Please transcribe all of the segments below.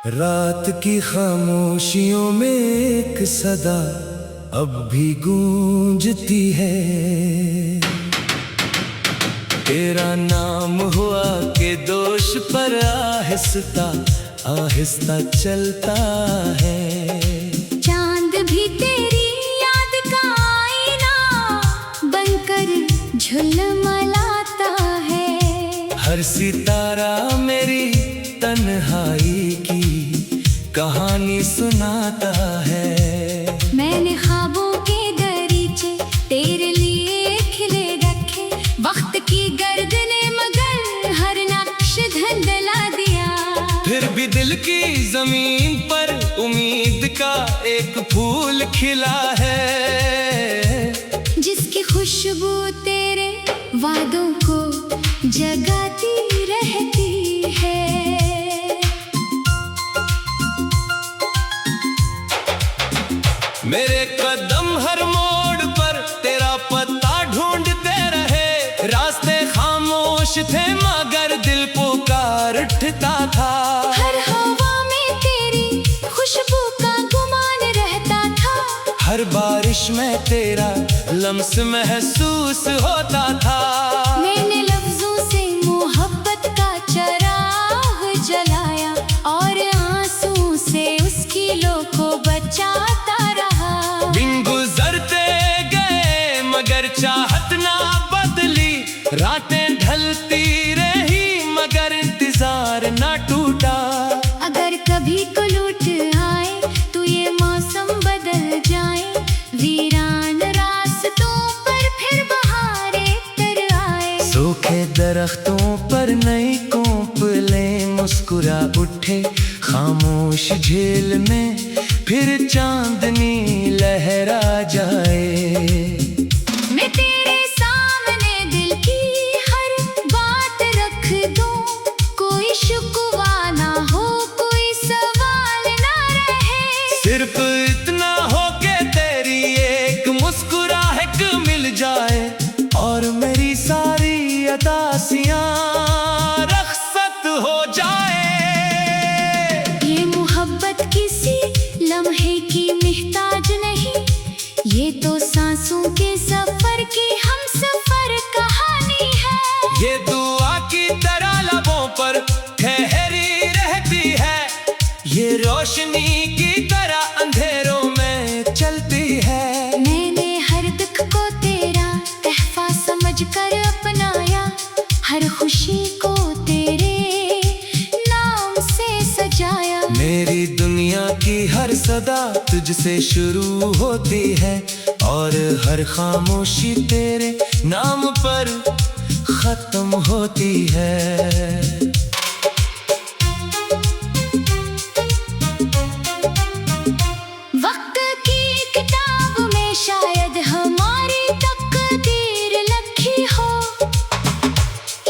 रात की खामोशियों में एक सदा अब भी गूंजती है। तेरा नाम हुआ के दोष पर आहिस्ता आहिस्ता चलता है। चांद भी तेरी याद का आईना बनकर झुलमलाता है। हर सितारा मेरी तन्हाई की कहानी सुनाता है। मैंने ख्वाबों के दरीचे तेरे लिए खिले रखे। वक्त की गर्दने मगर हर नक्श धुंधला दिया। फिर भी दिल की जमीन पर उम्मीद का एक फूल खिला है, जिसकी खुशबू तेरे वादों को जगाती रहती है। मेरे कदम हर मोड़ पर तेरा पता ढूंढते रहे। रास्ते खामोश थे मगर दिल पुकार उठता था। हर हवा में तेरी खुशबू का गुमान रहता था। हर बारिश में तेरा लम्स महसूस होता था। मैंने लफ्जों से मोहब्बत का चराग जलाया और आंसू से उसकी लो को बचाता रहा। दिन गुजरते गए मगर चाहत ना बदली। रातें ढलती रही मगर इंतजार ना टूटा। अगर कभी कुलूट आए तो ये मौसम बदल जाए। वीरान रास्तों पर फिर बहारें तर आए। सूखे दरख्तों पर नई कोपलें मुस्कुरा उठे। खामोश झील में फिर चांदनी लहरा जाए। मैं तेरे सामने दिल की हर बात रख दूं। कोई शिकवा ना हो, कोई सवाल ना रहे। सिर्फ इतना हो के तेरी एक मुस्कुराहट मिल जाए और मेरी सारी अदासियां रख्सत हो जाए। ये मोहब्बत किसी लम्हे की मोहताज नहीं। ये तो सांसों के सफर की हम सफर कहानी है। ये दुआ की तरह लबों पर ठहरी रहती है। ये रोशनी की तरह अंधेरों में चलती है। मैंने हर दुख को तेरा तहफा समझ कर अपनाया। हर खुशी को तेरे नाम से सजाया। मेरी दुनिया की हर सदा तुझसे शुरू होती है और हर खामोशी तेरे नाम पर खत्म होती है। वक्त की किताब में शायद हमारी तकदीर लिखी हो,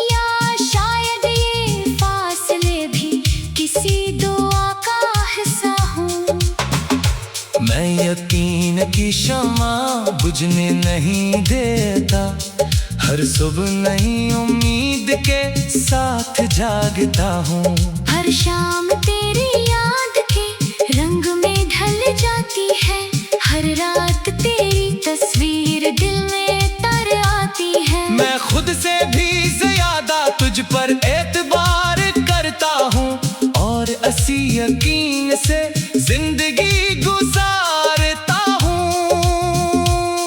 या शायद ये फासले भी किसी दुआ का हिस्सा हो। मैं यकीन की शमा बुझने नहीं देता। हर सुबह नई उम्मीद के साथ जागता हूँ। हर शाम तेरी याद के रंग में ढल जाती है। हर रात तेरी तस्वीर दिल में तर आती है। मैं खुद से भी ज्यादा तुझ पर एतबार करता हूँ और असी यकीन से जिंदगी गुजारता हूँ।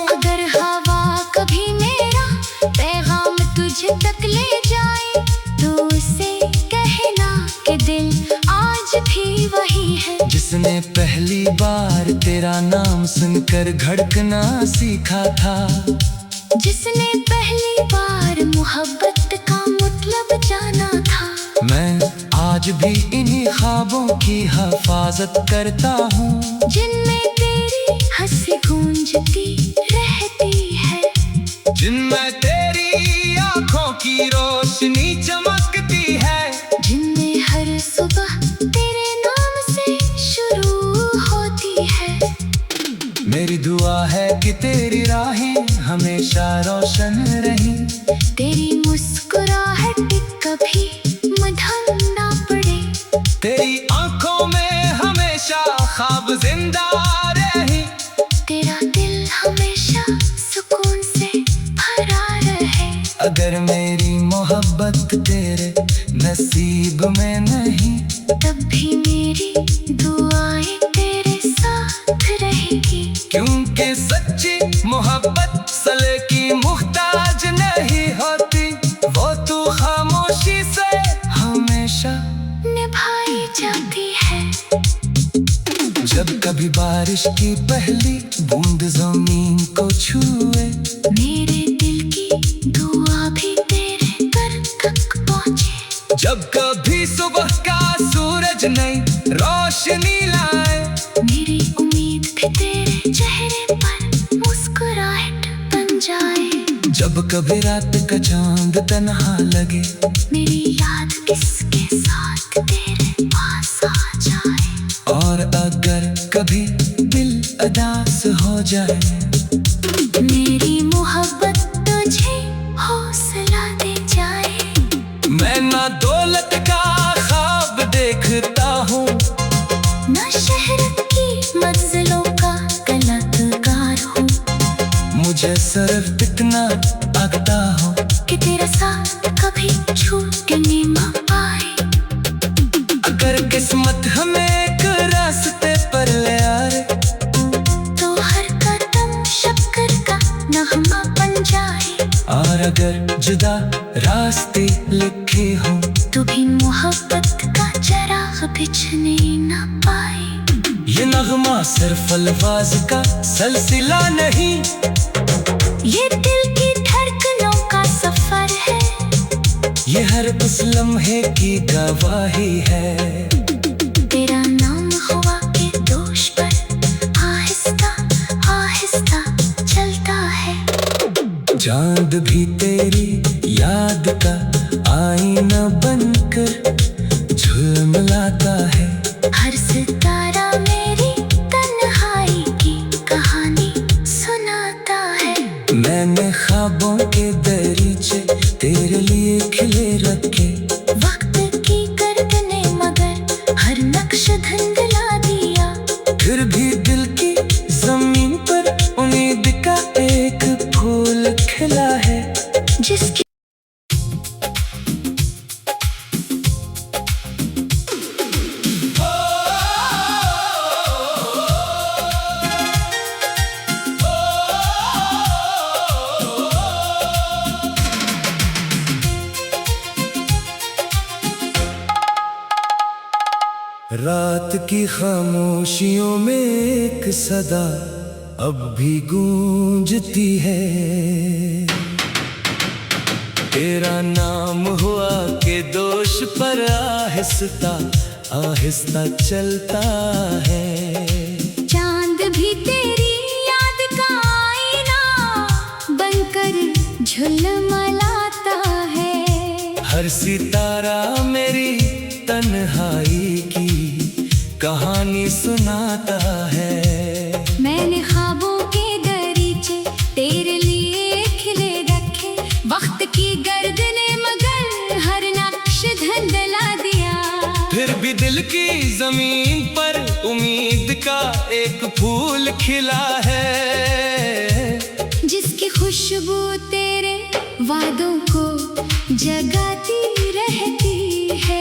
अगर हवा कभी मेरा पैगाम तुझे तक ले जाए तो उसे कहना कि दिल आज भी वही है। जिसने पहली बार तेरा नाम सुनकर धड़कना सीखा था। जिसने पहली बार मोहब्बत का मतलब जाना था। मैं आज भी इन्हीं ख्वाबों की हिफाजत करता हूँ, जिनमें तेरी हंसी गूंजती रहती है। जिनमें तेरी आँखों की रोशनी चमकती है। जिनमें हर सुबह तेरे नाम से शुरू होती है। मेरी दुआ है कि तेरी राहें हमेशा रोशन रही। तेरी मुस्कुराहट कभी मधुर ना पड़े। तेरी आंखों में अगर मेरी मोहब्बत तेरे नसीब में नहीं, तब भी मेरी दुआएं तेरे साथ रहेगी। क्योंकि सच्ची मोहब्बत सले की मुहताज नहीं होती, वो तू खामोशी से हमेशा निभाई जाती है। जब कभी बारिश की पहली बूंद जमीन को छुए, मेरे दिल की दुआ भी तेरे दर तक पहुँचे। जब कभी सुबह का सूरज नई रोशनी लाए, मेरी उम्मीद भी तेरे चेहरे पर मुस्कुराहट बन जाए। जब कभी रात का चांद तन्हा लगे, मेरी याद किसके साथ तेरे पास आ जाए। और अगर कभी दिल उदास हो जाए, मेरी मोहब्बत तुझे हौसला दे जाए। मैं ना दौलत का ख्वाब देखता हूँ, ना शहरत की मंजिलों का कलाकार हूँ। मुझे सिर्फ इतना आता हो कि तेरा साथ कभी छूट न पाए। अगर किस्मत हमें एक रास्ते पर ले आए, तो हर कदम शक्कर का नगमा बन जाए। और अगर जुदा रास्ते लिखे हो, तो भी मोहब्बत का चराग बिछने न पाए। ये नगमा सिर्फ अल्फाज का सिलसिला नहीं, ये दिल की धड़कनों का सफर है। ये हर उस लम्हे की गवाही है। तेरा नाम हवा के दोष पर आहिस्ता आहिस्ता चलता है। चांद भी तेरी याद का आईना बनकर झुलमिलाता है। हर सितारा मेरी तन्हाई की कहानी सुनाता है। मैंने ख्वाबों के दरीचे तेरे लिए खिले रखे, वक्त की गर्दने मगर हर नक्श धुंधला दिया। फिर भी दिल की जमीन पर उम्मीद का एक फूल खिला है। जिसकी रात की खामोशियों में एक सदा अब भी गूंजती है। तेरा नाम हुआ के दोष पर आहिस्ता आहिस्ता चलता है। चांद भी तेरी याद का आईना बनकर झुलमलाता है। हर सितारा मेरी तन्हाई की कहानी सुनाता है। मैंने ख्वाबों के दरीचे तेरे लिए खिले रखे, वक्त की गर्दने मगर हर नक्श धुंधला दिया। फिर भी दिल की जमीन पर उम्मीद का एक फूल खिला है। जिसकी खुशबू तेरे वादों को जगाती रहती है।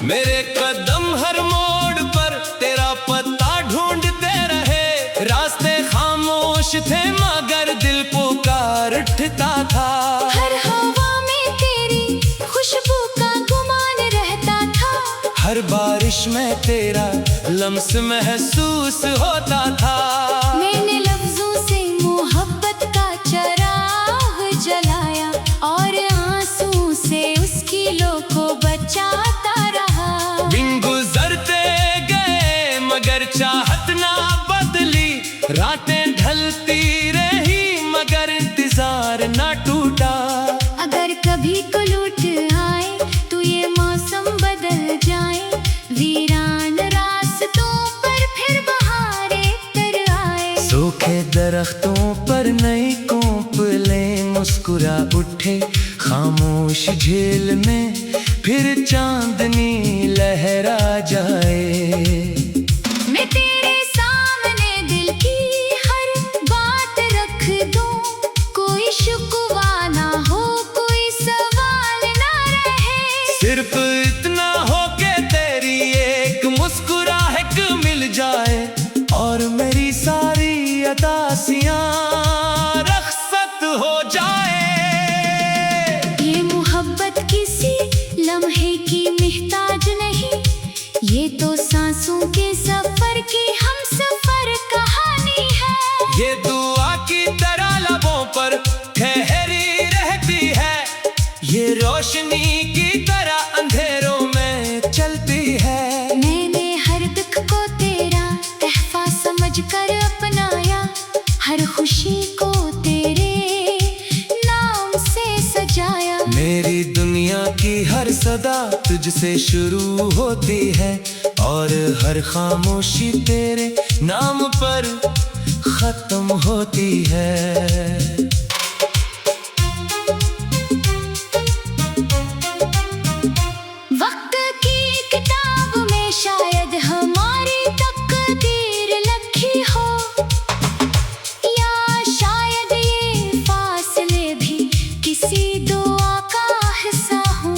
मेरे कदम हर मोड़ पर तेरा पता ढूंढते रहे। रास्ते खामोश थे मगर दिल पुकार उठता था। हर हवा में तेरी खुशबू का गुमान रहता था। हर बारिश में तेरा लम्स महसूस होता था। मैंने लफ्जों से मोहब्बत का चराग जलाया और आंसू से उसकी लो को बचाता रहा। दिन गुजरते गए मगर चाहत ना बदली। रातें ढलती रही मगर इंतजार ना टूटा। अगर कभी को लूट आए तो ये मौसम बदल जाए। वीरान रास्तों पर फिर बहारें तर आए। सूखे दरख्तों पर नई कोपलें मुस्कुरा उठे। खामोश झील में फिर चांदनी लहरा जाए। मैं तेरे सामने दिल की हर उदासियां रखसत हो जाए। ये मोहब्बत किसी लम्हे की मोहताज नहीं, ये तो सांसों के सफर की हम सफर कहानी है। ये दुआ की तरह लबों पर ठहरी रहती है, ये रोशनी की तरह अंधेरों में चलती है। मैंने हर दुख को तेरा तहफा समझ कर अपनाया, हर खुशी को तेरे नाम से सजाया। मेरी दुनिया की हर सदा तुझसे शुरू होती है, और हर खामोशी तेरे नाम पर खत्म होती है। वक्त की किताब में शायद हमारी तकदीर लिखी हो, या शायद ये फासले भी किसी दुआ का हिस्सा हो।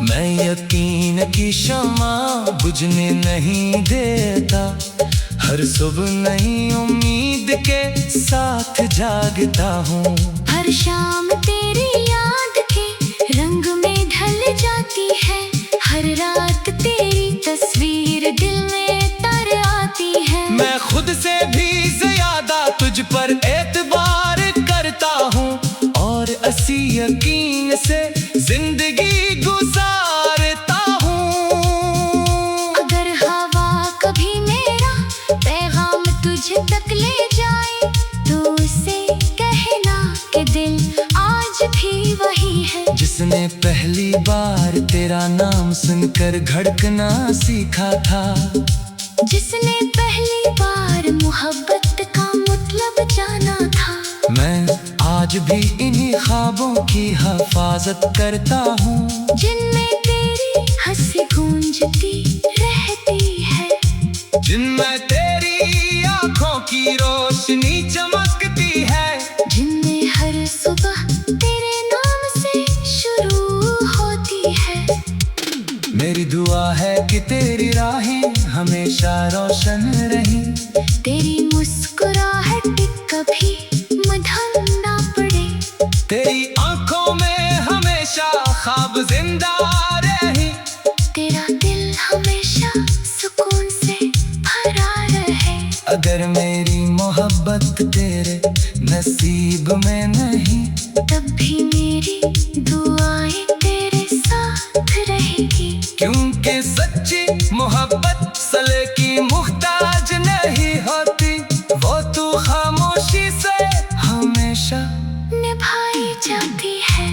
मैं यकीन की शम्मा बुझने नहीं देता, हर सुबह नई उम्मीद के साथ जागता हूँ। हर शाम तेरी याद के रंग में ढल जाती है, हर रात तेरी तस्वीर दिल में तर आती है। मैं खुद से भी ज्यादा तुझ पर एतबार करता हूँ, और असी यकीन से जिंदगी गुजारता हूँ। अगर हवा कभी मेरा पैगाम तुझे तक ले जाए, तो उसे कहना कि दिल आज भी वही है। जिसने पहली बार तेरा नाम सुनकर धड़कना सीखा था, जिसने पहली बार मोहब्बत का मतलब जाना था। मैं आज भी इन्हीं ख्वाबों की हिफाजत करता हूँ, जिनमें तेरी हंसी गूंजती रहती है, जिनमें तेरी आँखों की रोशनी चमकती है, जिनमें हर सुबह तेरे नाम से शुरू होती है। मेरी दुआ है कि तेरी राहें हमेशा रोशन रहीं, तेरी मुस्कुराहट कभी मधम ना पड़े, तेरी आँखों में हमेशा ख्वाब जिंदा रहे, तेरा दिल हमेशा सुकून से भरा रहे। अगर मेरी मोहब्बत तेरे नसीब में नहीं, तब भी मेरी दुआएं तेरे साथ रहेगी। क्योंकि सच्ची मोहब्बत सले की मुख्ताज नहीं होती, वो तू खामोशी से हमेशा निभाई जाती है।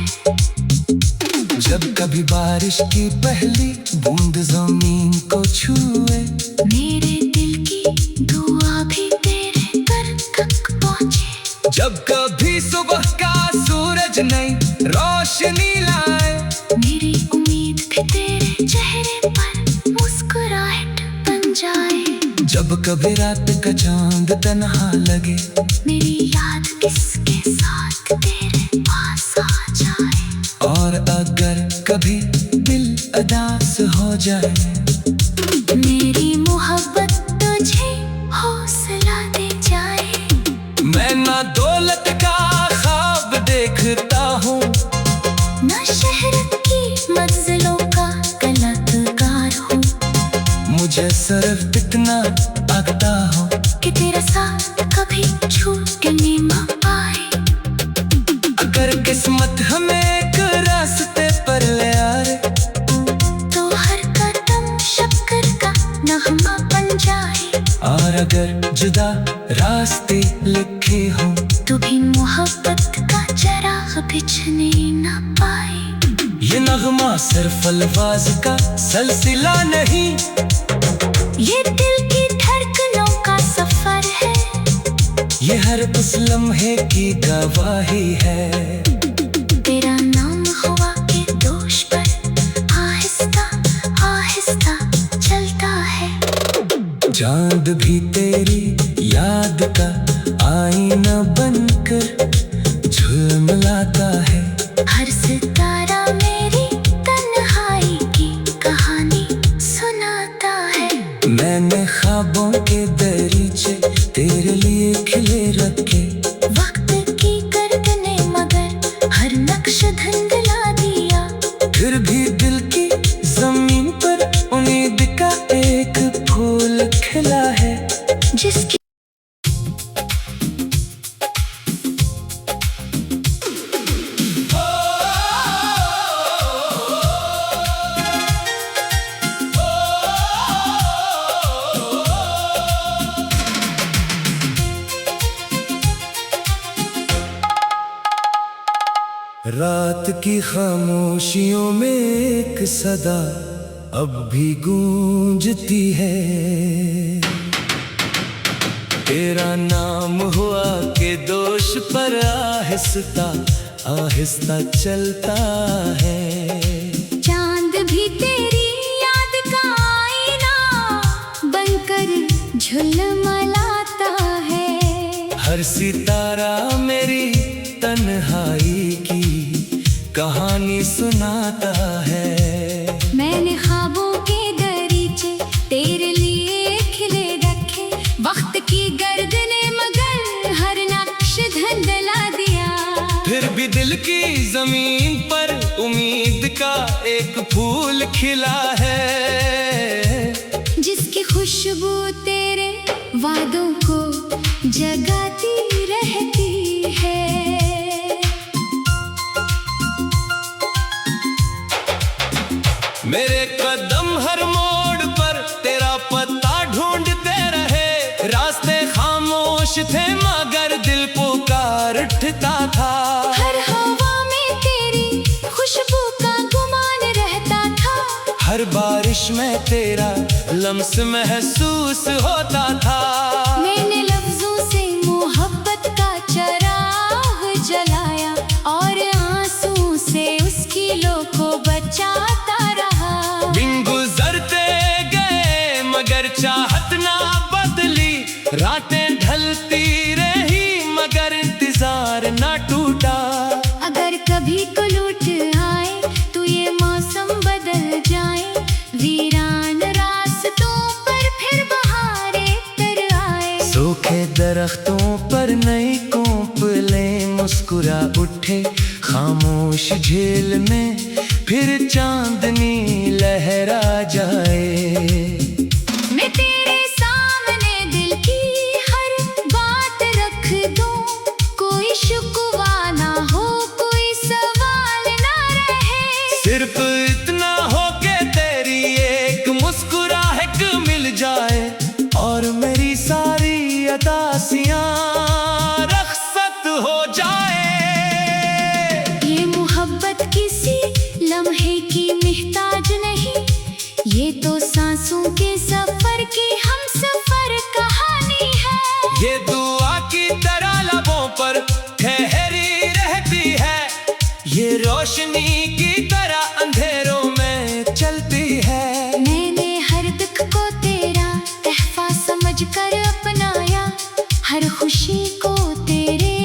जब कभी बारिश की पहली बूंद जमीन को छुए, मेरे दिल की दुआ भी तेरे घर तक पहुँचे। जब कभी सुबह का सूरज नई रोशनी लाए, मेरी उम्मीद भी तेरे चेहरे पर मुस्कुराहट बन जाए। जब कभी रात का चांद तन्हा लगे, मेरी याद किसके साथ तेरे पास आ जाए। और अगर कभी दिल उदास हो जाए, मेरी मोहब्बत तुझे हौसला दे जाए। मैं ना दौलत का ख्वाब देखता हूँ, ना शहरत की मंजिलों का कलाकार हूँ। मुझे सिर्फ इतना आता हो कि तेरा साथ कभी छूट के ना पाए। अगर किस्मत हमें एक रास्ते पर ले आए, तो हर कदम शक्कर का नगमा बन जाए। और अगर जुदा रास्ते लिखे हो, तो भी मोहब्बत का चराग बिछने ना पाए। ये नगमा सिर्फ अल्फाज का सिलसिला नहीं, ये दिल की धड़कनों का सफर है। ये हर उस लम्हे की गवाही है। तेरा नाम हवा के दोष पर आहिस्ता आहिस्ता चलता है। चांद भी तेरी याद का आईना बनकर झुलमिलाता है। हर सितारा मेरी तन्हाई की कहानी सुनाता है। मैंने ख्वाबों के दरीचे तेरे लिए रात की खामोशियों में एक सदा अब भी गूंजती है, तेरा नाम हुआ के दोष पर आहिस्ता आहिस्ता चलता है। चांद भी तेरी याद का आईना बनकर झुलमलाता है। हर सितारा मेरी तन्हाई की कहानी सुनाता है। मैंने ख्वाबों के दरीचे तेरे लिए खिले रखे, वक्त की गर्दने मगर हर नक्श धुंधला दिया। फिर भी दिल की जमीन पर उम्मीद का एक फूल खिला है, जिसकी खुशबू तेरे वादों को जगाती रहती है। मेरे कदम हर मोड़ पर तेरा पता ढूंढते रहे, रास्ते खामोश थे मगर दिल पुकार उठता था। हर हवा में तेरी खुशबू का गुमान रहता था, हर बारिश में तेरा लम्स महसूस होता था। मैंने लफ्जों से मोहब्बत का चराग जलाया और आंसू से उसकी लो को बचाता रहा। दिन गुजरते गए मगर चाहत ना बदली, रातें ढलती रही मगर इंतजार ना टूटा। अगर कभी कुलूट आए तो ये मौसम बदल जाए, वीरान रास्तों पर फिर बहारें तर आए। सूखे दरख्तों पर नई कोपलें मुस्कुरा उठे, खामोश झील में फिर चांदनी लहरा जाए। मैं तेरे सामने दिल की हर बात रख दूं, कोई शिकवा ना हो, कोई सवाल ना रहे। सिर्फ इतना हो के तेरी एक मुस्कुराहट मिल जाए और मेरी सारी अदासियां रख्सत हो जाए। ये मोहब्बत किसी लम्हे की मोहताज नहीं, ये तो सांसों के सफर की हम सफर कहानी है। ये दुआ की तरह लबों पर ठहरी रहती है, ये रोशनी की तरह अंधेरों में चलती है। मैंने हर दुख को तेरा तहफा समझ कर अपनाया, हर खुशी को तेरे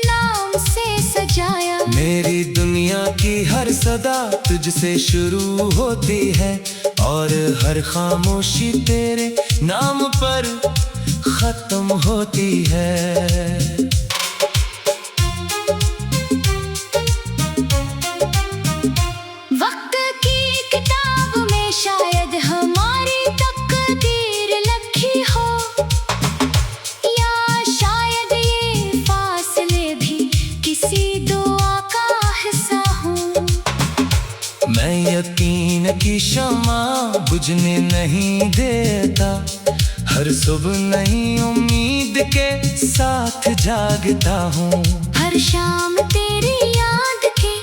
नाम से सजाया। मेरी दुनिया की हर सदा तुझसे शुरू होती है और हर खामोशी तेरे नाम पर खत्म होती है। वक्त की किताब में शायद हमारी तकदीर लिखी हो, या शायद ये फासले भी किसी दुआ का हिस्सा हो। मैं यकीन की शमा बुझने नहीं देता, हर सुबह नई उम्मीद के साथ जागता हूँ। हर शाम तेरी याद के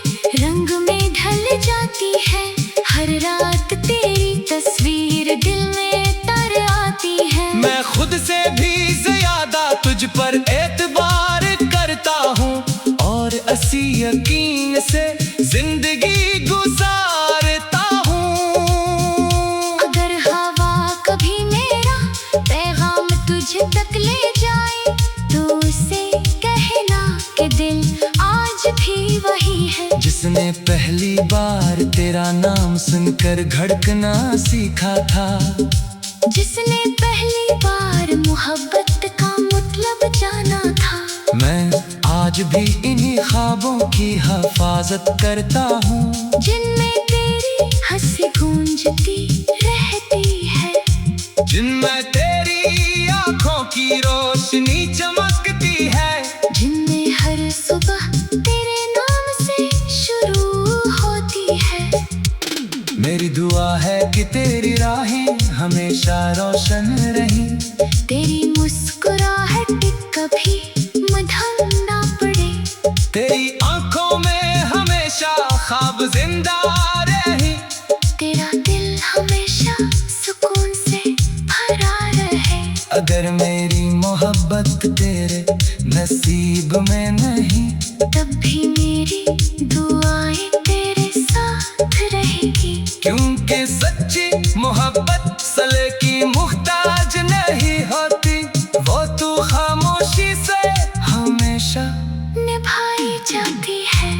रंग में ढल जाती है, हर रात तेरी तस्वीर दिल में तर आती है। मैं खुद से भी ज्यादा तुझ पर एतबार करता हूँ और असी यकीन से जिंदगी गुजारता हूँ। अगर हवा कभी मेरा पैगाम तुझे तक ले जाए तो उसे कहना कि दिल आज भी वही है। जिसने पहली बार तेरा नाम सुनकर धड़कना सीखा था, जिसने पहली बार मोहब्बत का मतलब जाना था। मैं आज भी इन्हीं ख्वाबों की हिफाजत करता हूँ, जिनमें तेरी हंसी गूंजती रहती है, जिनमें तेरी आँखों की रोशनी चमकती है, जिनमें हर सुबह तेरे नाम से शुरू होती है। मेरी दुआ है कि तेरी राहें हमेशा रोशन रहीं, तेरी मुस्कुराहट कभी मधम ना पड़े, तेरी आँखों में वक्त तेरे नसीब में नहीं, तब भी मेरी दुआएं तेरे साथ रहेगी। क्योंकि सच्ची मोहब्बत सले की मुहताज नहीं होती, वो तू खामोशी से हमेशा निभाई जाती है।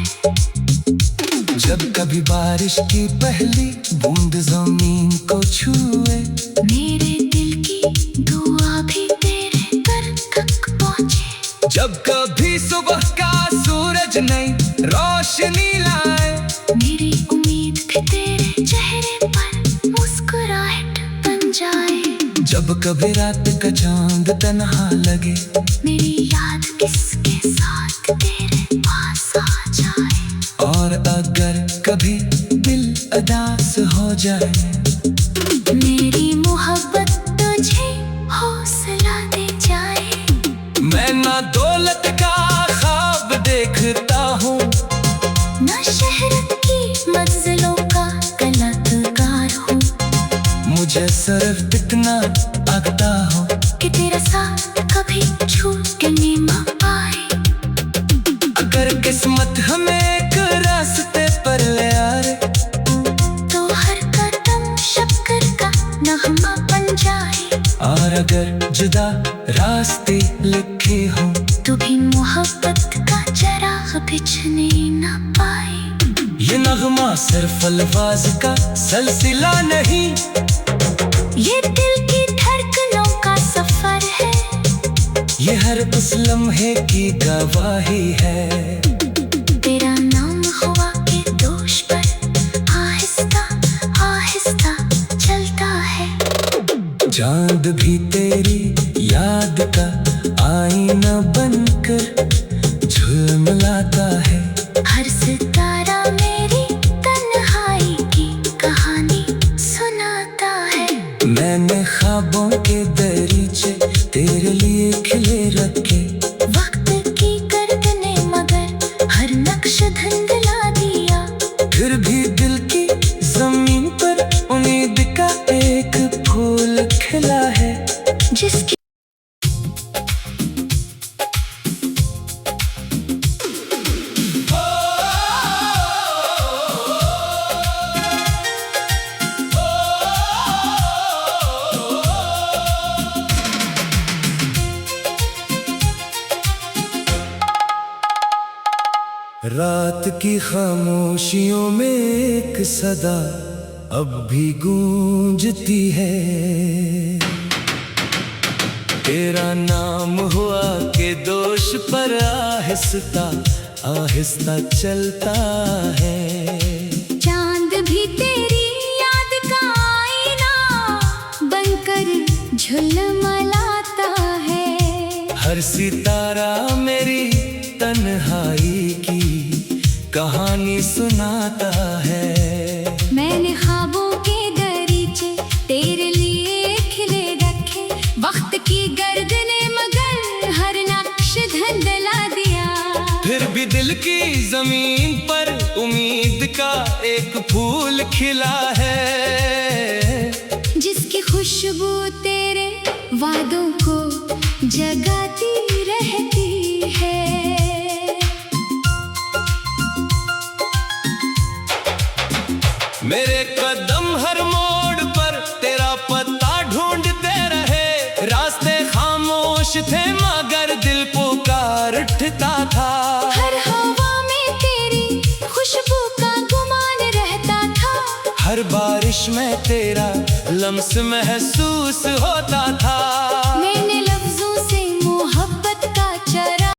जब कभी बारिश की पहली बूंद जमीन को छुए, मेरे दिल की दुआ भी तेरे घर तक पहुँचे। जब कभी सुबह का सूरज नई रोशनी लाए, मेरी उम्मीद भी तेरे चेहरे पर मुस्कुराहट बन जाए। जब कभी रात का चांद तन्हा लगे, मेरी याद किसके साथ तेरे पास आ जाए। और अगर कभी दिल उदास हो जाए, मेरी मोहब्बत तुझे हौसला दे जाए। मैं ना दौलत का ख्वाब देखता हूँ, ना शहरत की मंजिलों का कलाकार हूँ। मुझे सिर्फ इतना आता हो कि तेरा साथ कभी छूट के न पाए। अगर किस्मत हमें एक रास्ते पर ले आए, तो हर कदम शक्कर का नगमा बन जाए। और अगर जुदा रास्ते लिखे हो, तो भी मोहब्बत का चराग बिछने न पाए। ये नगमा सिर्फ अल्फाज का सिलसिला नहीं, ये दिल की धड़कनों का सफर है। ये हर उस लम्हे की गवाही है। तेरा नाम हवा के दोष पर आहिस्ता आहिस्ता चलता है। चांद भी तेरी याद का आईना बनकर झुलमिलाता है। हर सितारा मेरी तन्हाई की कहानी सुनाता है। मैंने ख्वाबों के दरीचे तेरे लिए खिले रखे, वक्त की गर्दने मगर हर नक्श धुंधला दिया। फिर भी दिल की जमीन पर उम्मीद का एक फूल खिला है। जिसकी रात की खामोशियों में एक सदा अब भी गूंजती है। तेरा नाम हुआ के दोष पर आहिस्ता आहिस्ता चलता है। चांद भी तेरी याद का आईना बनकर झुलमलाता है। हर सितारा मेरी तन्हाई की कहानी सुनाता है। मैंने ख्वाबों के दरीचे तेरे लिए खिले रखे, वक्त की गर्दने मगर हर नक्श धुंधला दिया। फिर भी दिल की जमीन पर उम्मीद का एक फूल खिला है। जिसकी खुशबू तेरे वादों को जगाती रहती है। मेरे कदम हर मोड़ पर तेरा पता ढूंढते रहे। रास्ते खामोश थे मगर दिल पुकार उठता था। हर हवा में तेरी खुशबू का गुमान रहता था। हर बारिश में तेरा लम्स महसूस होता था। मैंने